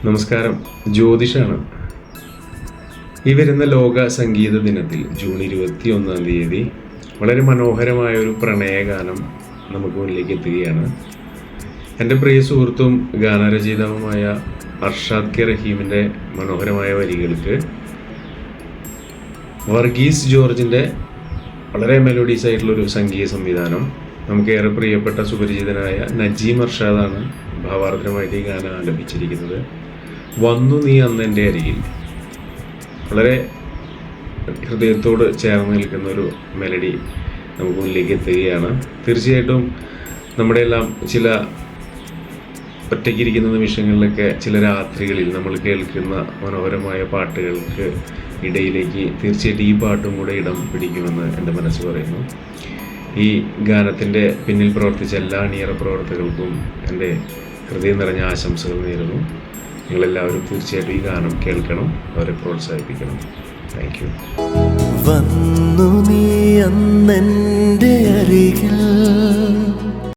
നമസ്കാരം. ജ്യോതിഷാണ്. ഈ വരുന്ന ലോക സംഗീത ദിനത്തിൽ ജൂൺ 21 വളരെ മനോഹരമായ ഒരു പ്രണയഗാനം നമുക്ക് മുന്നിലേക്ക് എത്തുകയാണ്. എൻ്റെ പ്രിയ സുഹൃത്തും ഗാനരചയിതാവുമായ അർഷാദ് കെ റഹീമിൻ്റെ മനോഹരമായ വരികൾക്ക് വർഗീസ് ജോർജിൻ്റെ വളരെ മെലോഡീസ് ആയിട്ടുള്ളൊരു സംഗീത സംവിധാനം, നമുക്കേറെ പ്രിയപ്പെട്ട സുപരിചിതനായ നജീം അർഷാദാണ് ഭാവാർദ്രമായിട്ട് ഈ ഗാനം ആലപിച്ചിരിക്കുന്നത്. വന്നു നീ അന്ന് എൻ്റെ അരികിൽ. വളരെ ഹൃദയത്തോട് ചേർന്ന് നിൽക്കുന്ന ഒരു മെലഡി നമുക്ക് മുന്നിലേക്ക് എത്തുകയാണ്. തീർച്ചയായിട്ടും നമ്മുടെ എല്ലാം ചില ഒറ്റയ്ക്കിരിക്കുന്ന നിമിഷങ്ങളിലൊക്കെ, ചില രാത്രികളിൽ നമ്മൾ കേൾക്കുന്ന മനോഹരമായ പാട്ടുകൾക്ക് ഇടയിലേക്ക് തീർച്ചയായിട്ടും ഈ പാട്ടും കൂടെ ഇടം പിടിക്കുമെന്ന് എൻ്റെ മനസ്സ് പറയുന്നു. ഈ ഗാനത്തിൻ്റെ പിന്നിൽ പ്രവർത്തിച്ച എല്ലാ അണിയറ പ്രവർത്തകർക്കും എൻ്റെ ഹൃദയം നിറഞ്ഞ ആശംസകൾ നേരുന്നു. നിങ്ങളെല്ലാവരും തീർച്ചയായിട്ടും ഈ ഗാനം കേൾക്കണം, അവരെ പ്രോത്സാഹിപ്പിക്കണം. Thank you. വന്നു നീ അന്നെൻ്റെ